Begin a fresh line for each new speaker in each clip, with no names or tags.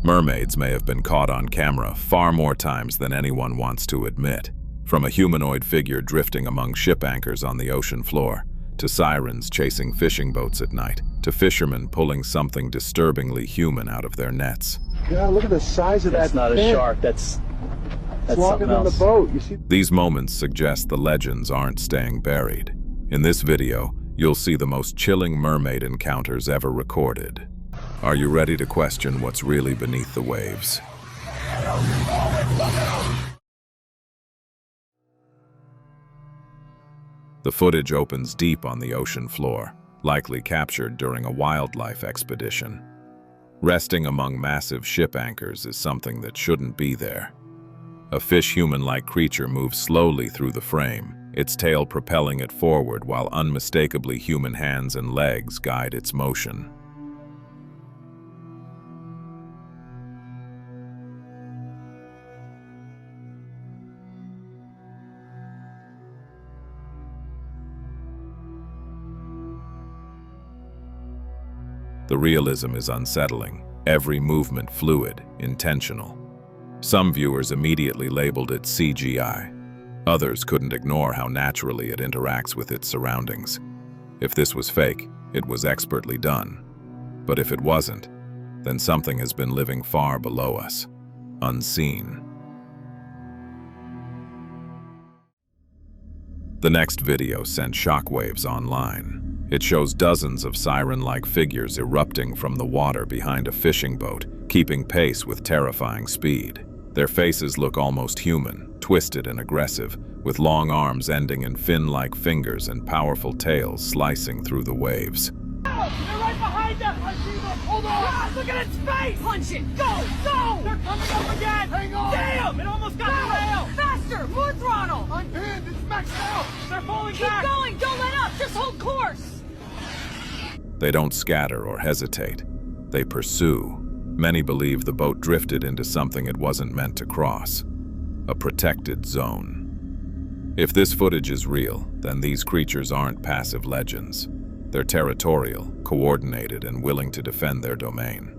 Mermaids may have been caught on camera far more times than anyone wants to admit. From a humanoid figure drifting among ship anchors on the ocean floor, to sirens chasing fishing boats at night, to fishermen pulling something disturbingly human out of their nets.
God, look at the size of that.
That's not a shark, that's
longer
something
than the
else.
boat. You see?
These moments suggest the legends aren't staying buried. In this video, you'll see the most chilling mermaid encounters ever recorded. Are you ready to question what's really beneath the waves? The footage opens deep on the ocean floor, likely captured during a wildlife expedition. Resting among massive ship anchors is something that shouldn't be there. A fish-human-like creature moves slowly through the frame, its tail propelling it forward while unmistakably human hands and legs guide its motion. The realism is unsettling, every movement fluid, intentional. Some viewers immediately labeled it CGI. Others couldn't ignore how naturally it interacts with its surroundings. If this was fake, it was expertly done. But if it wasn't, then something has been living far below us, unseen. The next video sent shockwaves online. It shows dozens of siren-like figures erupting from the water behind a fishing boat, keeping pace with terrifying speed. Their faces look almost human, twisted and aggressive, with long arms ending in fin-like fingers and powerful tails slicing through the waves.
They're right behind us! I see them! Hold on! God, look at its face! Punch it! Go! Go! They're coming up again! Hang on! Damn! It almost got the rail! Faster! More throttle! I'm pinned! It's maxed out! They're falling back! Keep going! Don't let up! Just hold course!
They don't scatter or hesitate. They pursue. Many believe the boat drifted into something it wasn't meant to cross. A protected zone. If this footage is real, then these creatures aren't passive legends. They're territorial, coordinated, and willing to defend their domain.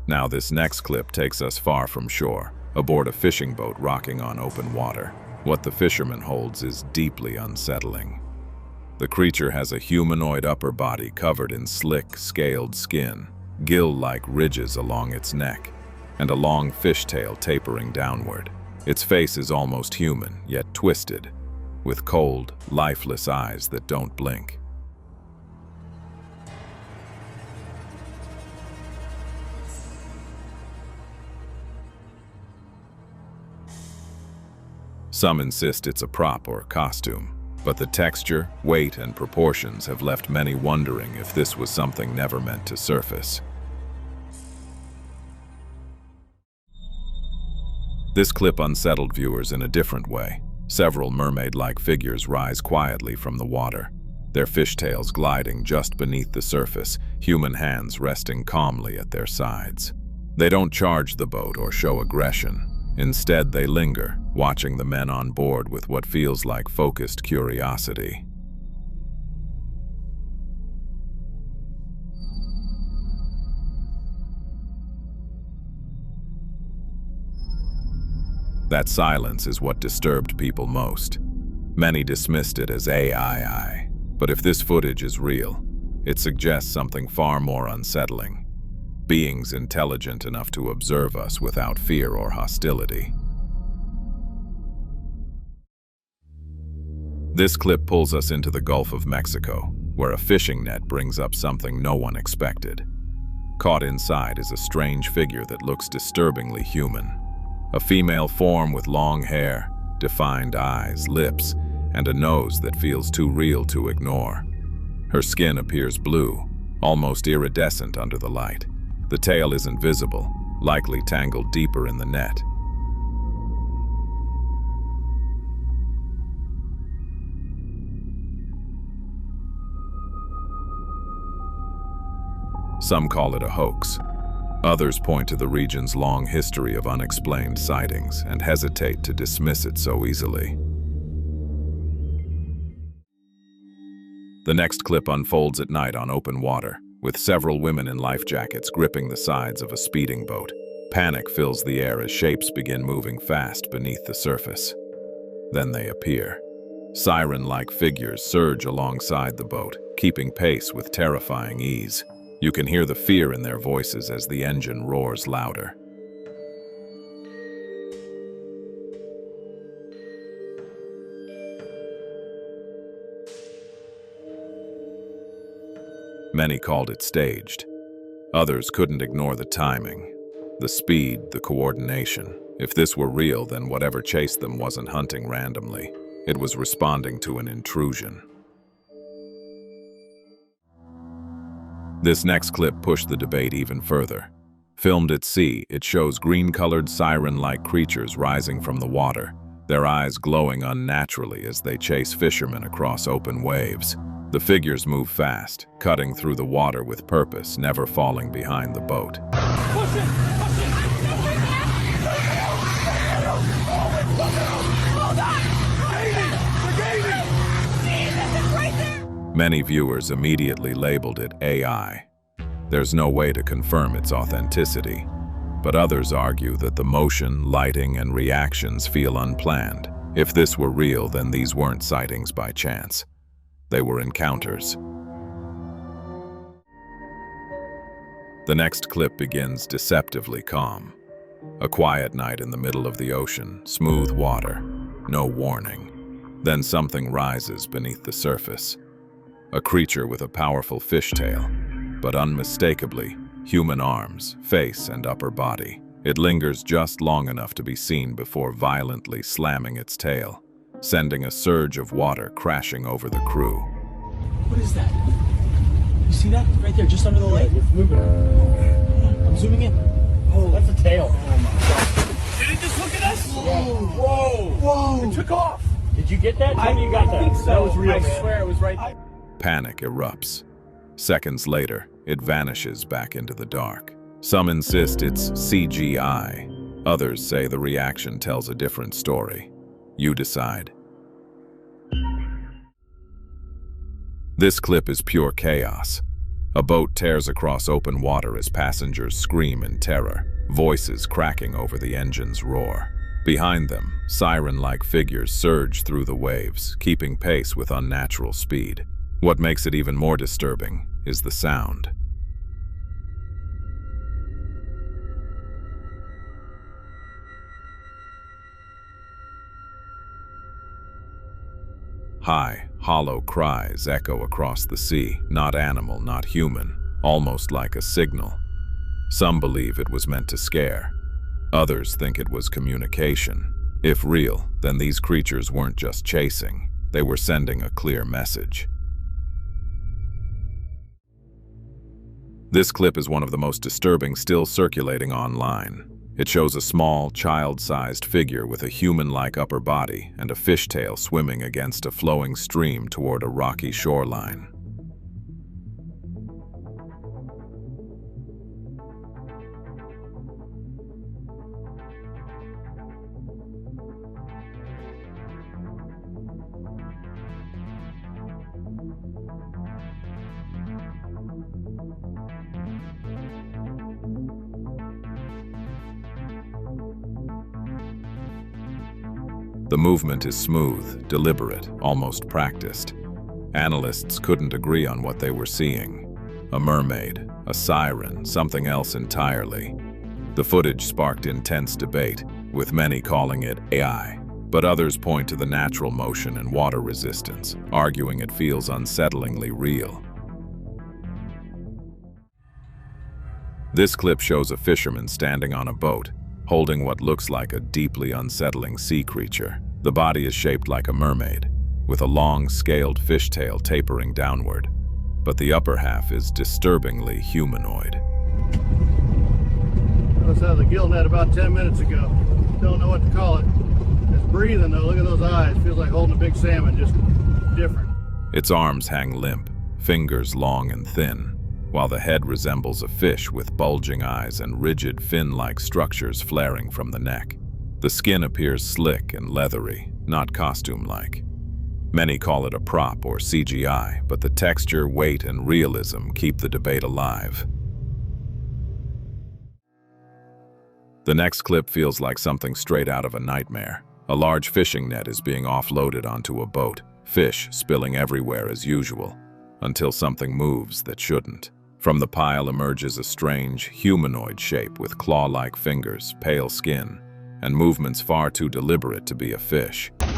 Now this next clip takes us far from shore, aboard a fishing boat rocking on open water. What the fisherman holds is deeply unsettling. The creature has a humanoid upper body covered in slick, scaled skin, gill-like ridges along its neck, and a long fishtail tapering downward. Its face is almost human, yet twisted, with cold, lifeless eyes that don't blink. Some insist it's a prop or costume, but the texture, weight, and proportions have left many wondering if this was something never meant to surface. This clip unsettled viewers in a different way. Several mermaid-like figures rise quietly from the water, their fishtails gliding just beneath the surface, human hands resting calmly at their sides. They don't charge the boat or show aggression. Instead, they linger, watching the men on board with what feels like focused curiosity. That silence is what disturbed people most. Many dismissed it as AI, but if this footage is real, it suggests something far more unsettling. Beings intelligent enough to observe us without fear or hostility. This clip pulls us into the Gulf of Mexico, where a fishing net brings up something no one expected. Caught inside is a strange figure that looks disturbingly human. A female form with long hair, defined eyes, lips, and a nose that feels too real to ignore. Her skin appears blue, almost iridescent under the light. The tail isn't visible, likely tangled deeper in the net. Some call it a hoax. Others point to the region's long history of unexplained sightings and hesitate to dismiss it so easily. The next clip unfolds at night on open water, with several women in life jackets gripping the sides of a speeding boat. Panic fills the air as shapes begin moving fast beneath the surface. Then they appear. Siren-like figures surge alongside the boat, keeping pace with terrifying ease. You can hear the fear in their voices as the engine roars louder. Many called it staged. Others couldn't ignore the timing, the speed, the coordination. If this were real, then whatever chased them wasn't hunting randomly. It was responding to an intrusion. This next clip pushed the debate even further. Filmed at sea, it shows green-colored siren-like creatures rising from the water, their eyes glowing unnaturally as they chase fishermen across open waves. The figures move fast, cutting through the water with purpose, never falling behind the boat.
Push it! Push it! Hold on! Jesus, it's right there!
Many viewers immediately labeled it AI. There's no way to confirm its authenticity, but others argue that the motion, lighting, and reactions feel unplanned. If this were real, then these weren't sightings by chance. They were encounters. The next clip begins deceptively calm. A quiet night in the middle of the ocean, smooth water, no warning. Then something rises beneath the surface. A creature with a powerful fishtail, but unmistakably human arms, face, and upper body. It lingers just long enough to be seen before violently slamming its tail, sending a surge of water crashing over the crew.
What is that? You see that? Right there, just under the lake. It's moving. I'm zooming in. Oh, that's a tail. Oh my God.
Did it just look at us?
Whoa. Whoa. Whoa.
It took off.
Did you get that? Tell me you got that.
think so.
That was real,
I
man.
swear it was right there.
Panic erupts. Seconds later, it vanishes back into the dark. Some insist it's CGI. Others say the reaction tells a different story. You decide. This clip is pure chaos. A boat tears across open water as passengers scream in terror, voices cracking over the engine's roar. Behind them, siren-like figures surge through the waves, keeping pace with unnatural speed. What makes it even more disturbing is the sound. High, hollow cries echo across the sea, not animal, not human, almost like a signal. Some believe it was meant to scare. Others think it was communication. If real, then these creatures weren't just chasing, they were sending a clear message. This clip is one of the most disturbing still circulating online. It shows a small, child-sized figure with a human-like upper body and a fishtail swimming against a flowing stream toward a rocky shoreline. The movement is smooth, deliberate, almost practiced. Analysts couldn't agree on what they were seeing. A mermaid, a siren, something else entirely. The footage sparked intense debate, with many calling it AI, but others point to the natural motion and water resistance, arguing it feels unsettlingly real. This clip shows a fisherman standing on a boat, holding what looks like a deeply unsettling sea creature. The body is shaped like a mermaid, with a long, scaled fishtail tapering downward, but the upper half is disturbingly humanoid.
I was out of the gill net about 10 minutes ago. Don't know what to call it. It's breathing though, look at those eyes. Feels like holding a big salmon, just different.
Its arms hang limp, fingers long and thin, while the head resembles a fish with bulging eyes and rigid fin-like structures flaring from the neck. The skin appears slick and leathery, not costume-like. Many call it a prop or CGI, but the texture, weight, and realism keep the debate alive. The next clip feels like something straight out of a nightmare. A large fishing net is being offloaded onto a boat, fish spilling everywhere as usual, until something moves that shouldn't. From the pile emerges a strange, humanoid shape with claw-like fingers, pale skin, and movements far too deliberate to be a fish.
Move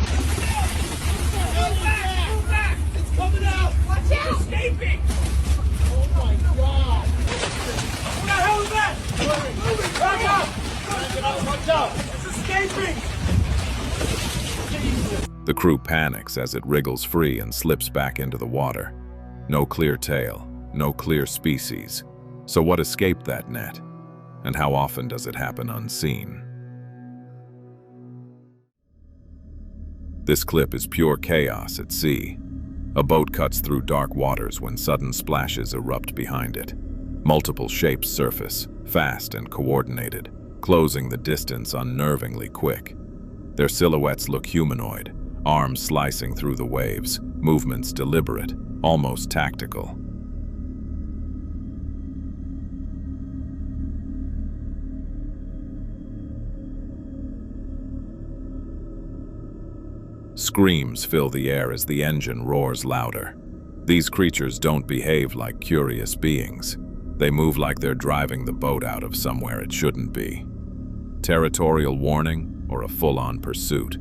back! It's coming out! Watch out! It's escaping! Oh my God! What the hell is that? Move it! Back up! Back it up! Watch out! It's escaping!
The crew panics as it wriggles free and slips back into the water. No clear tail, no clear species. So what escaped that net? And how often does it happen unseen? This clip is pure chaos at sea. A boat cuts through dark waters when sudden splashes erupt behind it. Multiple shapes surface, fast and coordinated, closing the distance unnervingly quick. Their silhouettes look humanoid, arms slicing through the waves, movements deliberate, almost tactical. Screams fill the air as the engine roars louder. These creatures don't behave like curious beings. They move like they're driving the boat out of somewhere it shouldn't be. Territorial warning or a full-on pursuit?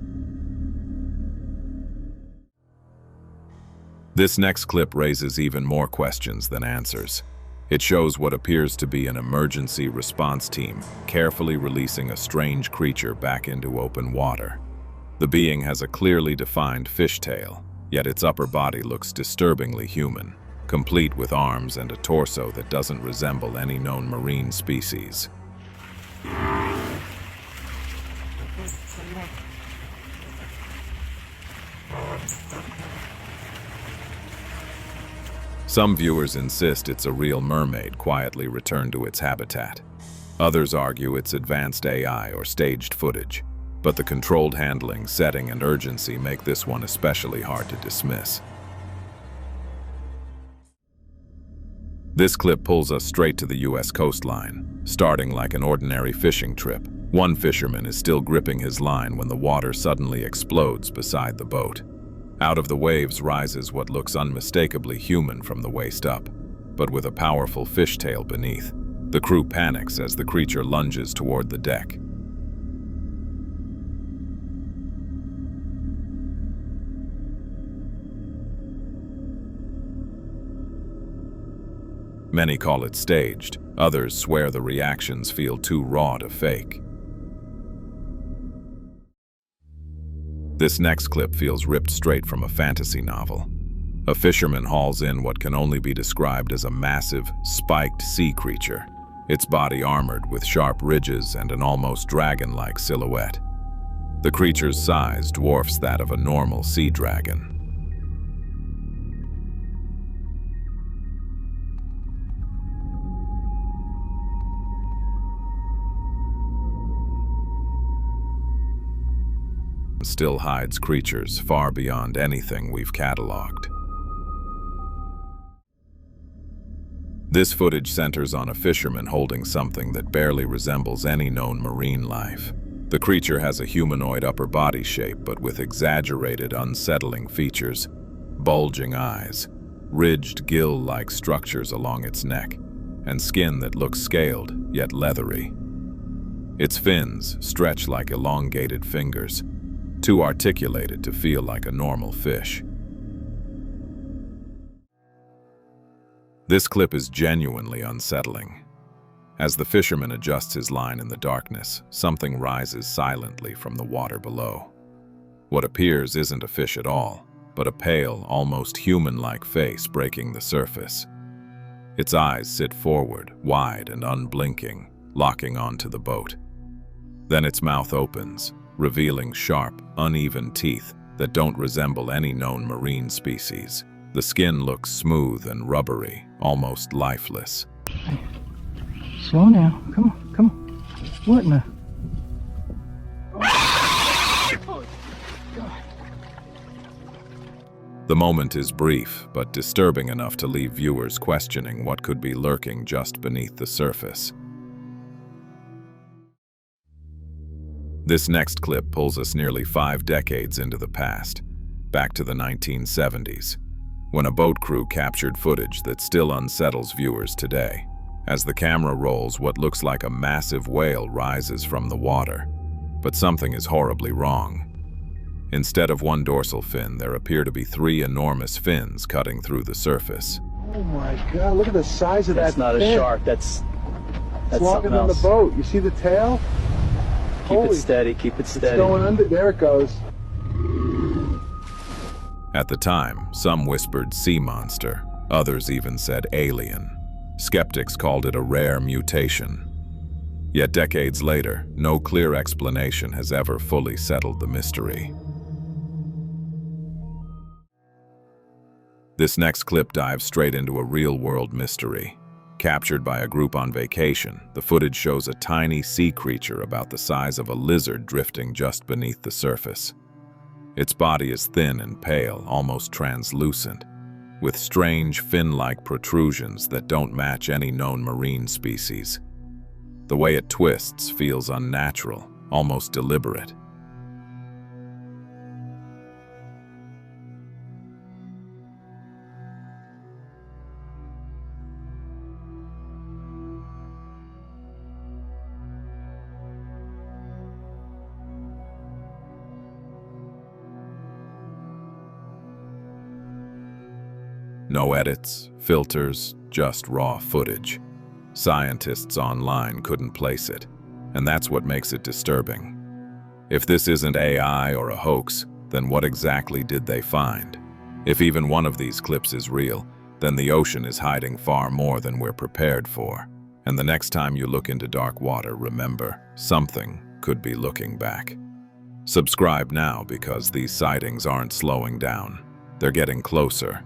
This next clip raises even more questions than answers. It shows what appears to be an emergency response team carefully releasing a strange creature back into open water. The being has a clearly defined fishtail, yet its upper body looks disturbingly human, complete with arms and a torso that doesn't resemble any known marine species. Some viewers insist it's a real mermaid quietly returned to its habitat. Others argue it's advanced AI or staged footage. But the controlled handling, setting, and urgency make this one especially hard to dismiss. This clip pulls us straight to the US coastline, starting like an ordinary fishing trip. One fisherman is still gripping his line when the water suddenly explodes beside the boat. Out of the waves rises what looks unmistakably human from the waist up, but with a powerful fishtail beneath. The crew panics as the creature lunges toward the deck. Many call it staged, others swear the reactions feel too raw to fake. This next clip feels ripped straight from a fantasy novel. A fisherman hauls in what can only be described as a massive, spiked sea creature, its body armored with sharp ridges and an almost dragon-like silhouette. The creature's size dwarfs that of a normal sea dragon. Still hides creatures far beyond anything we've cataloged. This footage centers on a fisherman holding something that barely resembles any known marine life. The creature has a humanoid upper body shape, but with exaggerated, unsettling features, bulging eyes, ridged gill-like structures along its neck, and skin that looks scaled yet leathery. Its fins stretch like elongated fingers, too articulated to feel like a normal fish. This clip is genuinely unsettling. As the fisherman adjusts his line in the darkness, something rises silently from the water below. What appears isn't a fish at all, but a pale, almost human-like face breaking the surface. Its eyes sit forward, wide and unblinking, locking onto the boat. Then its mouth opens, revealing sharp, uneven teeth that don't resemble any known marine species. The skin looks smooth and rubbery, almost lifeless.
Slow now. Come on, come on. What in the...
The moment is brief, but disturbing enough to leave viewers questioning what could be lurking just beneath the surface. This next clip pulls us nearly 5 decades into the past, back to the 1970s, when a boat crew captured footage that still unsettles viewers today. As the camera rolls, what looks like a massive whale rises from the water, but something is horribly wrong. Instead of one dorsal fin, there appear to be 3 enormous fins cutting through the surface.
Oh my God, look at the size of that
That's not
fin.
a shark, that's
It's longer
something
than the
else.
boat. You see the tail?
Keep
Holy,
it steady, keep it steady.
It's going under. There it goes.
At the time, some whispered sea monster, others even said alien. Skeptics called it a rare mutation. Yet decades later, no clear explanation has ever fully settled the mystery. This next clip dives straight into a real-world mystery. Captured by a group on vacation, the footage shows a tiny sea creature about the size of a lizard drifting just beneath the surface. Its body is thin and pale, almost translucent, with strange fin-like protrusions that don't match any known marine species. The way it twists feels unnatural, almost deliberate. No edits, filters, just raw footage. Scientists online couldn't place it, and that's what makes it disturbing. If this isn't AI or a hoax, then what exactly did they find? If even one of these clips is real, then the ocean is hiding far more than we're prepared for. And the next time you look into dark water, remember, something could be looking back. Subscribe now because these sightings aren't slowing down. They're getting closer,